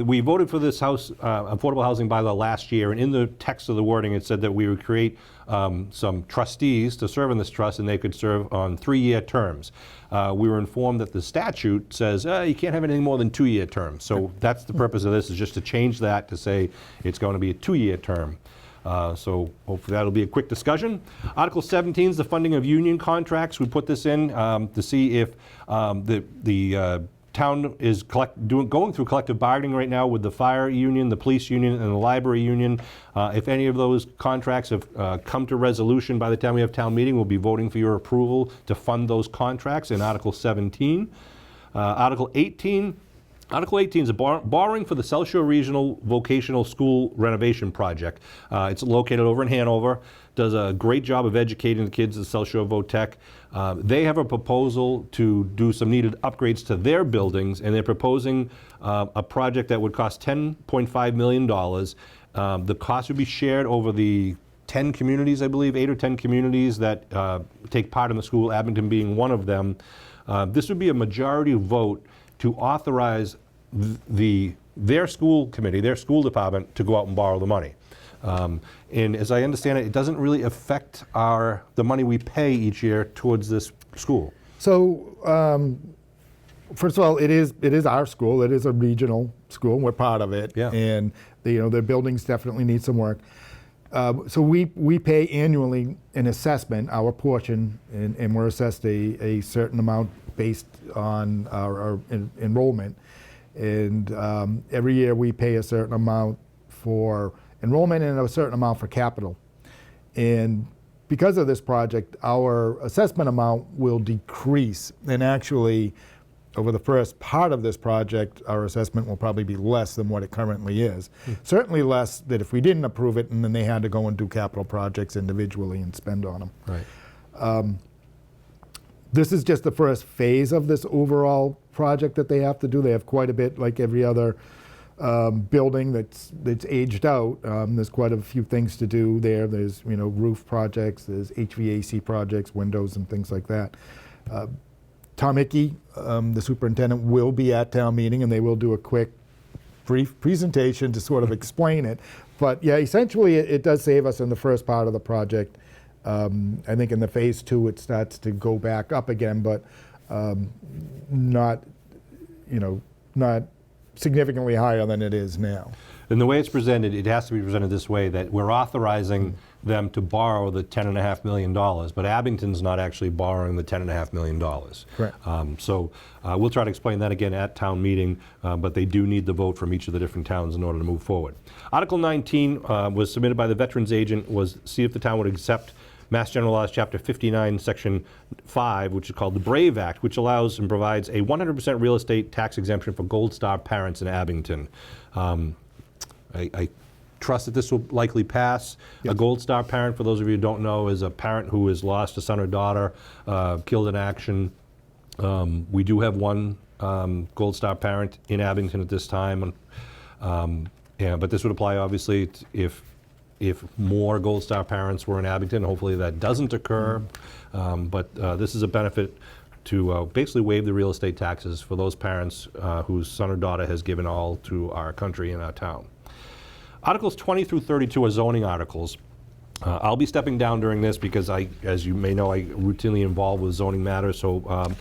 We voted for this affordable housing bylaw last year, and in the text of the wording it said that we would create some trustees to serve in this trust, and they could serve on 3-year terms. We were informed that the statute says you can't have anything more than 2-year terms. So that's the purpose of this, is just to change that to say it's going to be a 2-year term. So hopefully that'll be a quick discussion. Article 17 is the funding of union contracts. We put this in to see if the town is going through collective bargaining right now with the fire union, the police union, and the library union. If any of those contracts have come to resolution by the time we have town meeting, we'll be voting for your approval to fund those contracts in Article 17. Article 18 is a borrowing for the South Shore Regional Vocational School renovation project. It's located over in Hanover. Does a great job of educating the kids at South Shore VoTech. They have a proposal to do some needed upgrades to their buildings, and they're proposing a project that would cost $10.5 million. The cost would be shared over the 10 communities, I believe, 8 or 10 communities that take part in the school, Abington being one of them. This would be a majority vote to authorize their school committee, their school department, to go out and borrow the money. And as I understand it, it doesn't really affect the money we pay each year towards this school. So, first of all, it is our school. It is a regional school. We're part of it, yeah. And their buildings definitely need some work. So we pay annually an assessment, our portion, and we're assessed a certain amount based on our enrollment. And every year we pay a certain amount for enrollment and a certain amount for capital. And because of this project, our assessment amount will decrease. And actually, over the first part of this project, our assessment will probably be less than what it currently is. Certainly less than if we didn't approve it and then they had to go and do capital projects individually and spend on them. Right. This is just the first phase of this overall project that they have to do. They have quite a bit, like every other building that's aged out. There's quite a few things to do there. There's roof projects, there's HVAC projects, windows and things like that. Tom Hickey, the superintendent, will be at town meeting, and they will do a quick, brief presentation to sort of explain it. But yeah, essentially it does save us in the first part of the project. I think in the phase 2 it starts to go back up again, but not significantly higher than it is now. And the way it's presented, it has to be presented this way, that we're authorizing them to borrow the $10.5 million, but Abington's not actually borrowing the $10.5 million. Correct. So we'll try to explain that again at town meeting, but they do need the vote from each of the different towns in order to move forward. Article 19 was submitted by the Veterans Agent, was see if the town would accept Mass General Laws, Chapter 59, Section 5, which is called the BRAVE Act, which allows and provides a 100% real estate tax exemption for Gold Star parents in Abington. I trust that this will likely pass. Yes. A Gold Star parent, for those of you who don't know, is a parent who has lost a son or daughter, killed in action. We do have one Gold Star parent in Abington at this time, but this would apply obviously if more Gold Star parents were in Abington. Hopefully that doesn't occur, but this is a benefit to basically waive the real estate taxes for those parents whose son or daughter has given all to our country and our town. Articles 20 through 32 are zoning articles. I'll be stepping down during this because as you may know, I routinely involved with zoning matters. So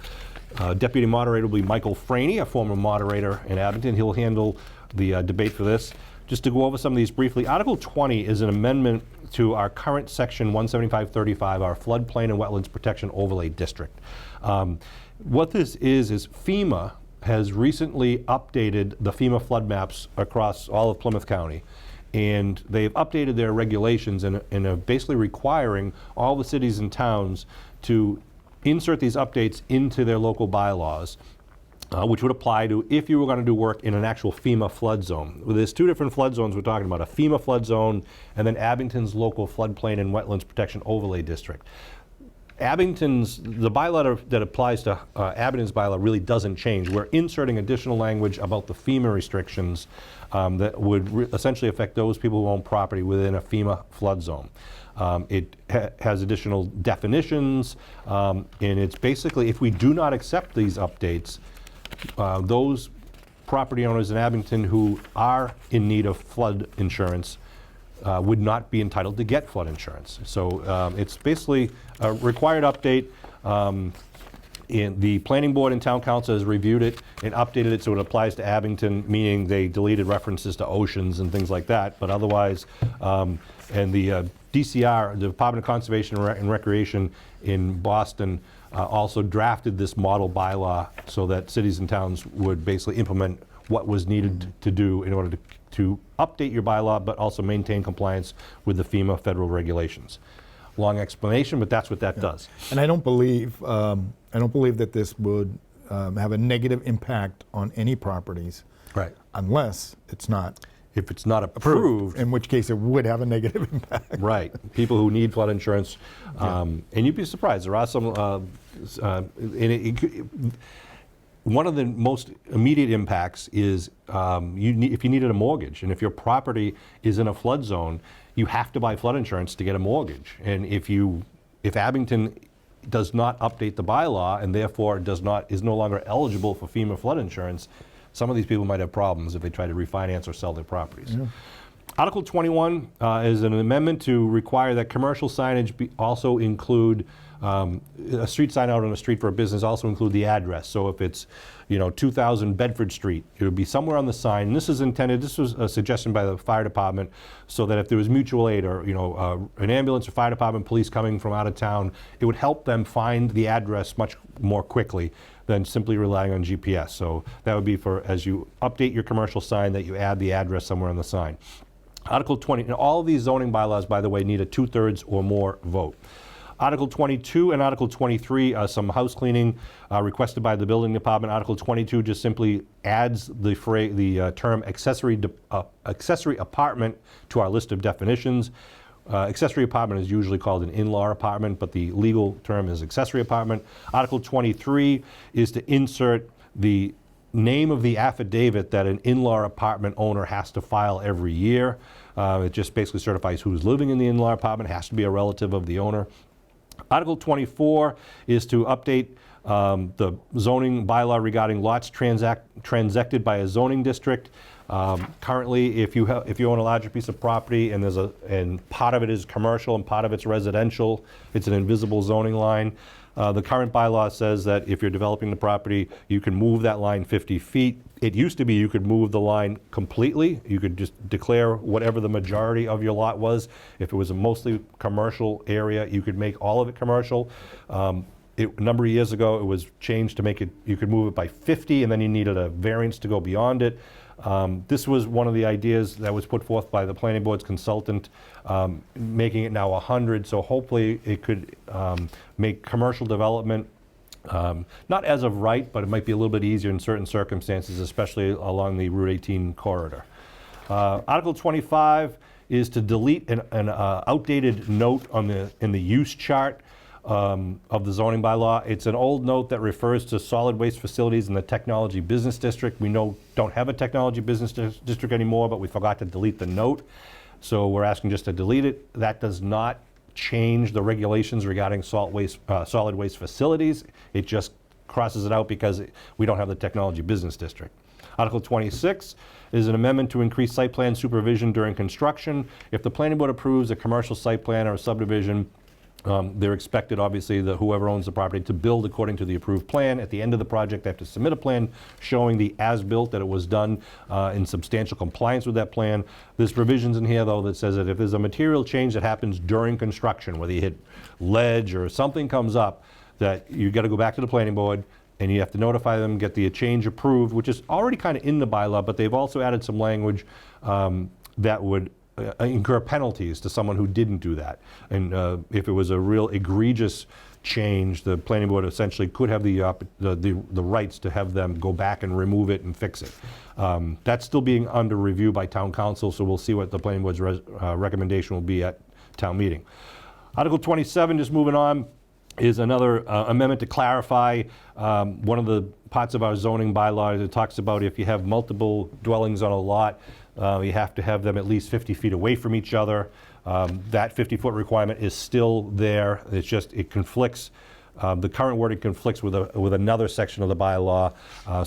Deputy Moderator will be Michael Franey, a former moderator in Abington. He'll handle the debate for this. Just to go over some of these briefly, Article 20 is an amendment to our current Section 17535, our Floodplain and Wetlands Protection Overlay District. What this is FEMA has recently updated the FEMA flood maps across all of Plymouth County. And they've updated their regulations and are basically requiring all the cities and towns to insert these updates into their local bylaws, which would apply to if you were going to do work in an actual FEMA flood zone. Well, there's two different flood zones we're talking about, a FEMA flood zone and then Abington's local floodplain and wetlands protection overlay district. The bylaw that applies to Abington's bylaw really doesn't change. We're inserting additional language about the FEMA restrictions that would essentially affect those people who own property within a FEMA flood zone. It has additional definitions, and it's basically, if we do not accept these updates, those property owners in Abington who are in need of flood insurance would not be entitled to get flood insurance. So it's basically a required update. The Planning Board and Town Council has reviewed it and updated it so it applies to Abington, meaning they deleted references to oceans and things like that. But otherwise, and the DCR, the Department of Conservation and Recreation in Boston, also drafted this model bylaw so that cities and towns would basically implement what was needed to do in order to update your bylaw, but also maintain compliance with the FEMA federal regulations. Long explanation, but that's what that does. And I don't believe that this would have a negative impact on any properties, Right. unless it's not If it's not approved, in which case it would have a negative impact. right. People who need flood insurance, and you'd be surprised. There are some. One of the most immediate impacts is if you needed a mortgage, and if your property is in a flood zone, you have to buy flood insurance to get a mortgage. And if Abington does not update the bylaw and therefore is no longer eligible for FEMA flood insurance, some of these people might have problems if they try to refinance or sell their properties. Yeah. Article 21 is an amendment to require that commercial signage also include a street sign out on a street for a business also include the address. So if it's 2000 Bedford Street, it would be somewhere on the sign. And this was a suggestion by the fire department, so that if there was mutual aid or an ambulance or fire department, police coming from out of town, it would help them find the address much more quickly than simply relying on GPS. So that would be for, as you update your commercial sign, that you add the address somewhere on the sign. Article 20, and all of these zoning bylaws, by the way, need a 2/3 or more vote. Article 22 and Article 23 are some house cleaning requested by the building department. Article 22 just simply adds the term accessory apartment to our list of definitions. Accessory apartment is usually called an in-law apartment, but the legal term is accessory apartment. Article 23 is to insert the name of the affidavit that an in-law apartment owner has to file every year. It just basically certifies who's living in the in-law apartment. It has to be a relative of the owner. Article 24 is to update the zoning bylaw regarding lots transacted by a zoning district. Currently, if you own a larger piece of property and part of it is commercial and part of it's residential, it's an invisible zoning line. The current bylaw says that if you're developing the property, you can move that line 50 feet. It used to be you could move the line completely. You could just declare whatever the majority of your lot was. If it was a mostly commercial area, you could make all of it commercial. A number of years ago, it was changed to make it, you could move it by 50, and then you needed a variance to go beyond it. This was one of the ideas that was put forth by the planning board's consultant, making it now 100. So hopefully it could make commercial development not as of right, but it might be a little bit easier in certain circumstances, especially along the Route 18 corridor. Article 25 is to delete an outdated note in the use chart of the zoning bylaw. It's an old note that refers to solid waste facilities in the technology business district. We don't have a technology business district anymore, but we forgot to delete the note. So we're asking just to delete it. That does not change the regulations regarding solid waste facilities. It just crosses it out because we don't have the technology business district. Article 26 is an amendment to increase site plan supervision during construction. If the planning board approves a commercial site plan or a subdivision, they're expected, obviously, whoever owns the property to build according to the approved plan. At the end of the project, they have to submit a plan showing the as-built, that it was done in substantial compliance with that plan. There's provisions in here, though, that says that if there's a material change that happens during construction, whether you hit ledge or something comes up, that you got to go back to the planning board and you have to notify them, get the change approved, which is already kind of in the bylaw, but they've also added some language that would incur penalties to someone who didn't do that. And if it was a real egregious change, the planning board essentially could have the rights to have them go back and remove it and fix it. That's still being under review by town council, so we'll see what the planning board's recommendation will be at town meeting. Article 27, just moving on, is another amendment to clarify one of the parts of our zoning bylaws. It talks about if you have multiple dwellings on a lot, you have to have them at least 50 feet away from each other. That 50-foot requirement is still there. It's just, it conflicts, the current wording conflicts with another section of the bylaw.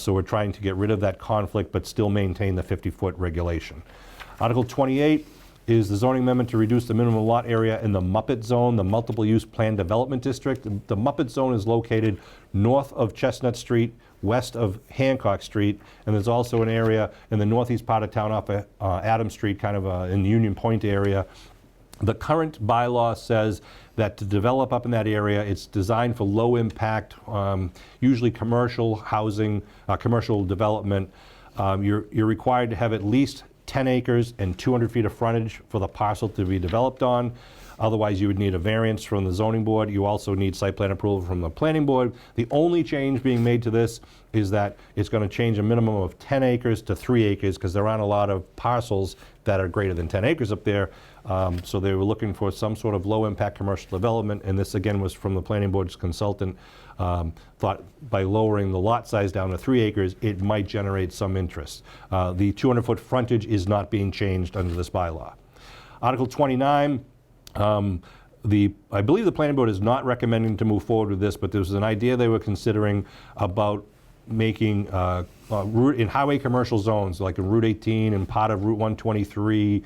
So we're trying to get rid of that conflict, but still maintain the 50-foot regulation. Article 28 is the zoning amendment to reduce the minimum lot area in the Muppet zone, the multiple use plan development district. The Muppet zone is located north of Chestnut Street, west of Hancock Street, and there's also an area in the northeast part of town off of Adams Street, kind of in the Union Point area. The current bylaw says that to develop up in that area, it's designed for low impact, usually commercial housing, commercial development. You're required to have at least 10 acres and 200 feet of frontage for the parcel to be developed on. Otherwise, you would need a variance from the zoning board. You also need site plan approval from the planning board. The only change being made to this is that it's going to change a minimum of 10 acres to 3 acres because there aren't a lot of parcels that are greater than 10 acres up there. So they were looking for some sort of low-impact commercial development, and this again was from the planning board's consultant. Thought by lowering the lot size down to 3 acres, it might generate some interest. The 200-foot frontage is not being changed under this bylaw. Article 29. I believe the planning board is not recommending to move forward with this, but there was an idea they were considering about making in highway commercial zones, like in Route 18 and part of Route 123.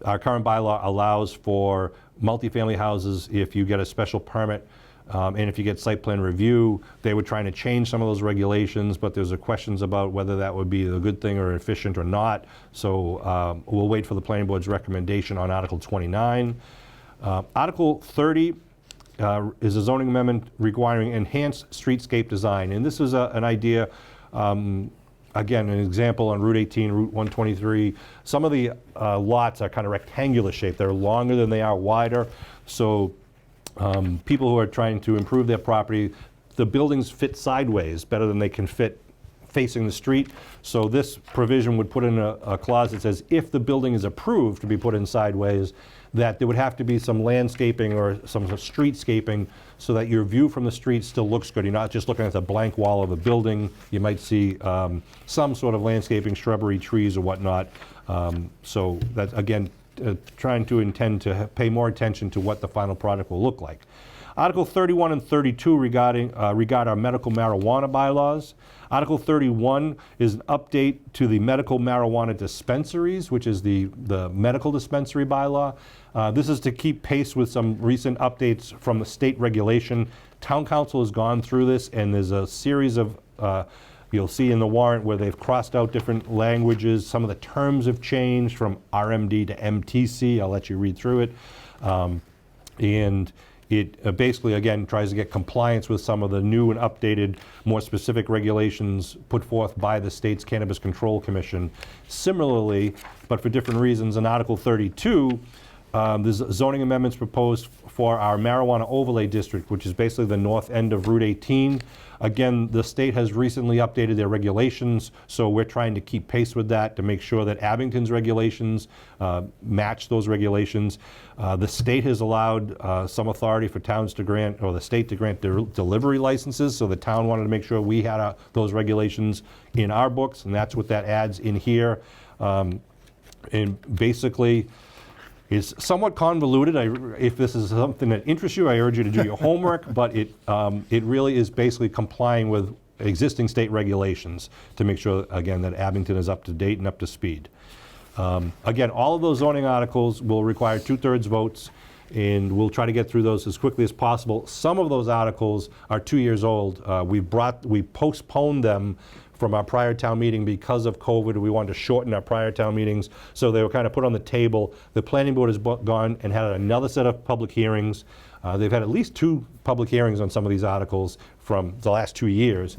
Our current bylaw allows for multifamily houses if you get a special permit. And if you get site plan review. They were trying to change some of those regulations, but there's questions about whether that would be a good thing or efficient or not. So we'll wait for the planning board's recommendation on Article 29. Article 30 is a zoning amendment requiring enhanced streetscape design. And this is an idea, again, an example on Route 18, Route 123. Some of the lots are kind of rectangular shaped. They're longer than they are wider. So people who are trying to improve their property, the buildings fit sideways better than they can fit facing the street. So this provision would put in a clause that says if the building is approved to be put in sideways, that there would have to be some landscaping or some streetscaping so that your view from the street still looks good. You're not just looking at the blank wall of a building. You might see some sort of landscaping, shrubbery, trees, or whatnot. So that's, again, trying to intend to pay more attention to what the final product will look like. Article 31 and 32 regard our medical marijuana bylaws. Article 31 is an update to the medical marijuana dispensaries, which is the medical dispensary bylaw. This is to keep pace with some recent updates from the state regulation. Town Council has gone through this, and there's a series of, you'll see in the warrant where they've crossed out different languages. Some of the terms have changed from RMD to MTC. I'll let you read through it. And it basically, again, tries to get compliance with some of the new and updated, more specific regulations put forth by the state's Cannabis Control Commission. Similarly, but for different reasons, in Article 32, there's zoning amendments proposed for our marijuana overlay district, which is basically the north end of Route 18. Again, the state has recently updated their regulations, so we're trying to keep pace with that to make sure that Abington's regulations match those regulations. The state has allowed some authority for towns to grant, or the state to grant delivery licenses, so the town wanted to make sure we had those regulations in our books, and that's what that adds in here. And basically, is somewhat convoluted. If this is something that interests you, I urge you to do your homework, but it really is basically complying with existing state regulations to make sure, again, that Abington is up to date and up to speed. Again, all of those zoning articles will require 2/3 votes, and we'll try to get through those as quickly as possible. Some of those articles are 2 years old. We postponed them from our prior town meeting because of COVID. We wanted to shorten our prior town meetings, so they were kind of put on the table. The planning board has gone and had another set of public hearings. They've had at least 2 public hearings on some of these articles from the last 2 years.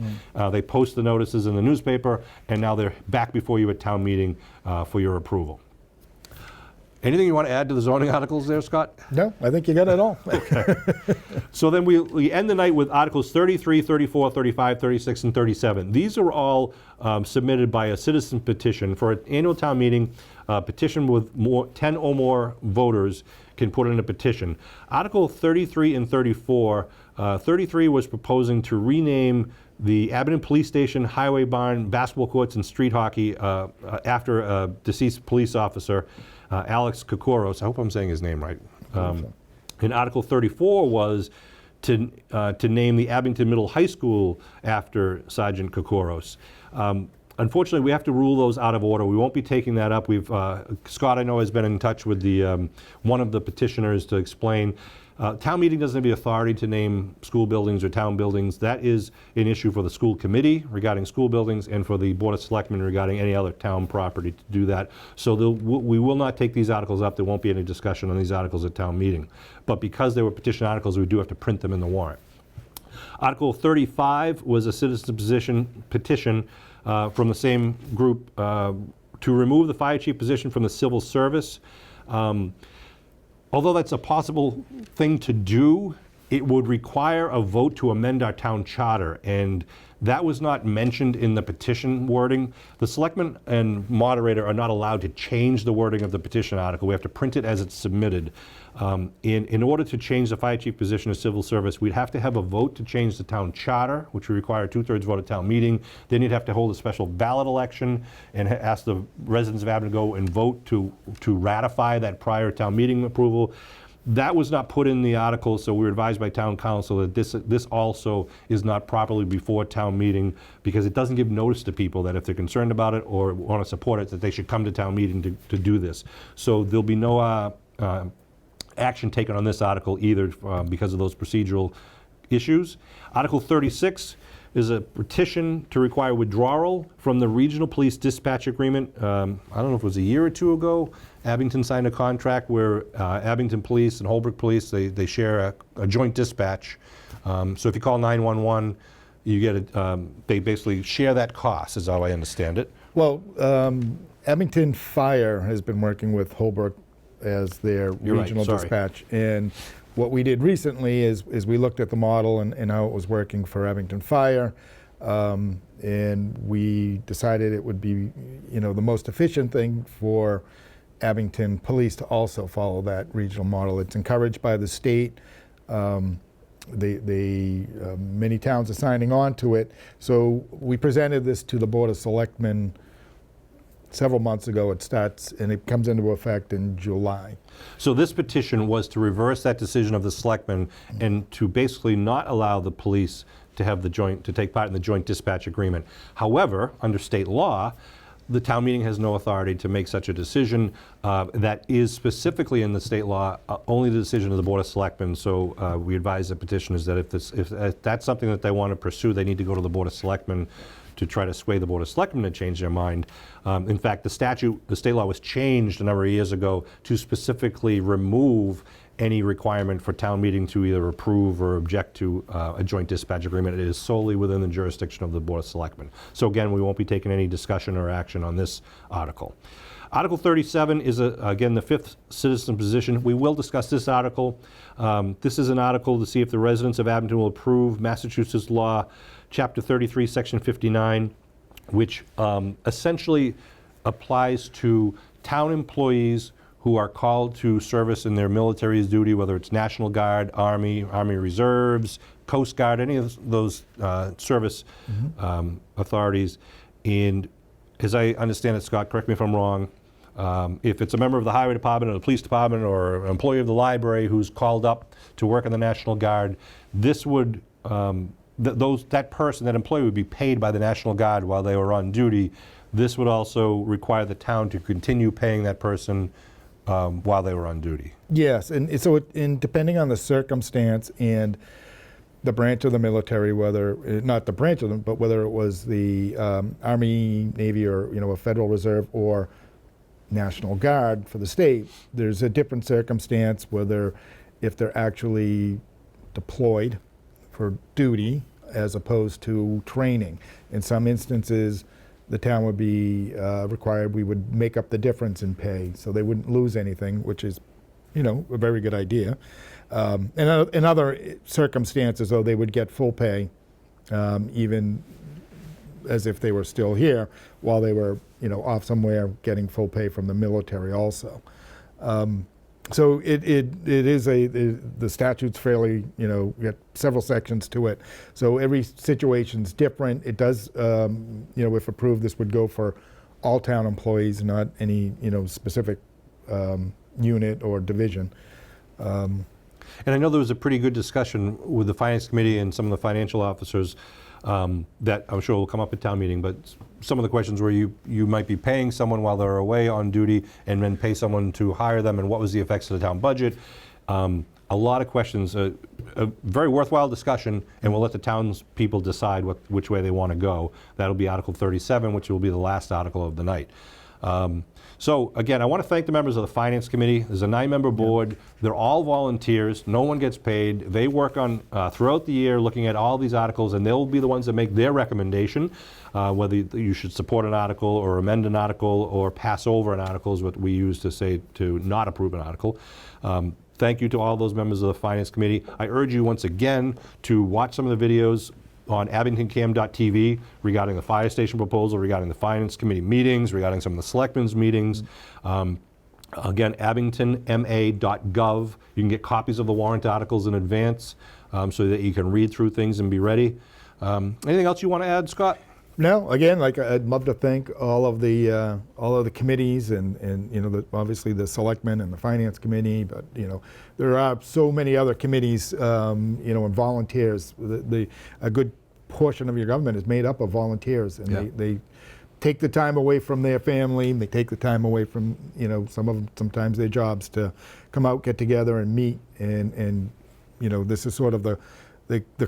They post the notices in the newspaper, and now they're back before you at town meeting for your approval. Anything you want to add to the zoning articles there, Scott? No, I think you got it all. So then we end the night with Articles 33, 34, 35, 36, and 37. These are all submitted by a citizen petition. For an annual town meeting, a petition with 10 or more voters can put in a petition. Article 33 and 34, 33 was proposing to rename the Abington Police Station, Highway Barn, basketball courts, and street hockey after a deceased police officer, Alex Kokoros. I hope I'm saying his name right. And Article 34 was to name the Abington Middle High School after Sergeant Kokoros. Unfortunately, we have to rule those out of order. We won't be taking that up. Scott, I know, has been in touch with one of the petitioners to explain. Town meeting doesn't have the authority to name school buildings or town buildings. That is an issue for the school committee regarding school buildings and for the Board of Selectmen regarding any other town property to do that. So we will not take these articles up. There won't be any discussion on these articles at town meeting. But because they were petition articles, we do have to print them in the warrant. Article 35 was a citizen petition from the same group to remove the fire chief position from the civil service. Although that's a possible thing to do, it would require a vote to amend our town charter, and that was not mentioned in the petition wording. The selectmen and moderator are not allowed to change the wording of the petition article. We have to print it as it's submitted. In order to change the fire chief position of civil service, we'd have to have a vote to change the town charter, which would require a 2/3 vote at town meeting. Then you'd have to hold a special ballot election and ask the residents of Abington to go and vote to ratify that prior town meeting approval. That was not put in the article, so we were advised by town council that this also is not properly before town meeting, because it doesn't give notice to people that if they're concerned about it or want to support it, that they should come to town meeting to do this. So there'll be no action taken on this article either because of those procedural issues. Article 36 is a petition to require withdrawal from the regional police dispatch agreement. I don't know if it was a year or 2 ago. Abington signed a contract where Abington Police and Holbrook Police, they share a joint dispatch. So if you call 911, you get they basically share that cost, is how I understand it. Well, Abington Fire has been working with Holbrook as their regional dispatch. And what we did recently is we looked at the model and how it was working for Abington Fire. And we decided it would be, the most efficient thing for Abington Police to also follow that regional model. It's encouraged by the state. Many towns are signing on to it. So we presented this to the Board of Selectmen several months ago. It starts and it comes into effect in July. So this petition was to reverse that decision of the selectmen and to basically not allow the police to have to take part in the joint dispatch agreement. However, under state law, the town meeting has no authority to make such a decision. That is specifically in the state law, only the decision of the Board of Selectmen. So we advise the petitioners that if that's something that they want to pursue, they need to go to the Board of Selectmen to try to sway the Board of Selectmen to change their mind. In fact, the state law was changed a number of years ago to specifically remove any requirement for town meeting to either approve or object to a joint dispatch agreement. It is solely within the jurisdiction of the Board of Selectmen. So again, we won't be taking any discussion or action on this article. Article 37 is, again, the fifth citizen position. We will discuss this article. This is an article to see if the residents of Abington will approve Massachusetts law, Chapter 33, Section 59, which essentially applies to town employees who are called to service in their military's duty, whether it's National Guard, Army, Army Reserves, Coast Guard, any of those service authorities. And as I understand it, Scott, correct me if I'm wrong, if it's a member of the Highway Department or the Police Department or an employee of the library who's called up to work in the National Guard, this would, that person, that employee would be paid by the National Guard while they were on duty. This would also require the town to continue paying that person while they were on duty. Yes, and so depending on the circumstance and the branch of the military, whether, not the branch of them, but whether it was the Army, Navy, or a Federal Reserve or National Guard for the state, there's a different circumstance whether if they're actually deployed for duty as opposed to training. In some instances, the town would be required, we would make up the difference in pay, so they wouldn't lose anything, which is, a very good idea. And in other circumstances, though, they would get full pay, even as if they were still here, while they were, off somewhere getting full pay from the military also. So it is the statute's fairly, got several sections to it. So every situation's different. It does, if approved, this would go for all town employees, not any, specific unit or division. And I know there was a pretty good discussion with the Finance Committee and some of the financial officers that I'm sure will come up at town meeting, but some of the questions were you might be paying someone while they're away on duty and then pay someone to hire them, and what was the effects of the town budget. A lot of questions, a very worthwhile discussion, and we'll let the townspeople decide which way they want to go. That'll be Article 37, which will be the last article of the night. So again, I want to thank the members of the Finance Committee. There's a 9-member board. They're all volunteers. No one gets paid. They work on throughout the year looking at all these articles, and they'll be the ones that make their recommendation, whether you should support an article or amend an article or pass over an article is what we use to say to not approve an article. Thank you to all those members of the Finance Committee. I urge you once again to watch some of the videos on abingtoncam.tv regarding the fire station proposal, regarding the Finance Committee meetings, regarding some of the selectmen's meetings. Again, abingtonma.gov. You can get copies of the warrant articles in advance so that you can read through things and be ready. Anything else you want to add, Scott? No, again, I'd love to thank all of the committees and obviously the selectmen and the Finance Committee, but there are so many other committees, and volunteers. A good portion of your government is made up of volunteers, and they take the time away from their family. They take the time away from some of them, sometimes their jobs, to come out, get together, and meet. And this is sort of the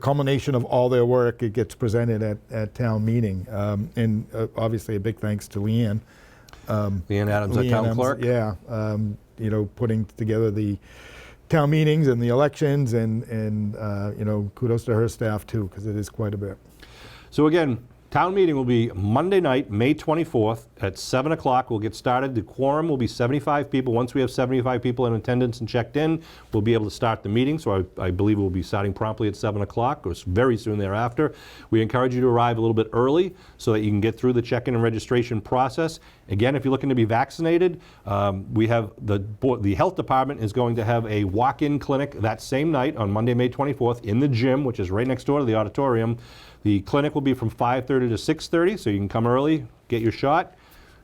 culmination of all their work. It gets presented at town meeting. And obviously a big thanks to Leanne. Leanne Adams, our town clerk. Yeah, putting together the town meetings and the elections, and kudos to her staff too, because it is quite a bit. So again, Town meeting will be Monday night, May 24th at 7 o'clock. We'll get started. The quorum will be 75 people. Once we have 75 people in attendance and checked in, we'll be able to start the meeting. So I believe we'll be starting promptly at 7 o'clock or very soon thereafter. We encourage you to arrive a little bit early so that you can get through the check-in and registration process. Again, if you're looking to be vaccinated, we have the health department is going to have a walk-in clinic that same night on Monday, May 24th in the gym, which is right next door to the auditorium. The clinic will be from 5:30 to 6:30, so you can come early, get your shot,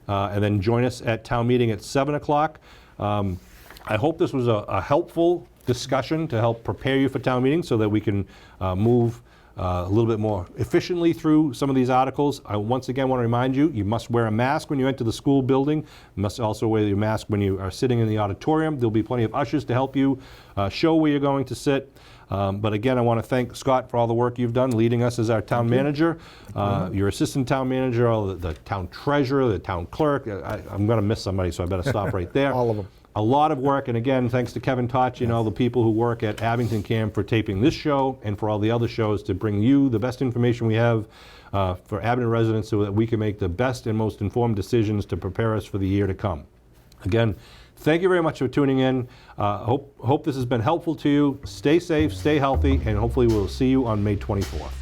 and then join us at town meeting at 7 o'clock. I hope this was a helpful discussion to help prepare you for town meeting so that we can move a little bit more efficiently through some of these articles. I once again want to remind you, you must wear a mask when you enter the school building. You must also wear your mask when you are sitting in the auditorium. There'll be plenty of ushers to help you show where you're going to sit. But again, I want to thank Scott for all the work you've done leading us as our town manager, your assistant town manager, the town treasurer, the town clerk. I'm going to miss somebody, so I better stop right there. All of them. A lot of work, and again, thanks to Kevin Tocci and all the people who work at Abington Cam for taping this show and for all the other shows to bring you the best information we have for Abington residents so that we can make the best and most informed decisions to prepare us for the year to come. Again, thank you very much for tuning in. Hope this has been helpful to you. Stay safe, stay healthy, and hopefully we'll see you on May 24th.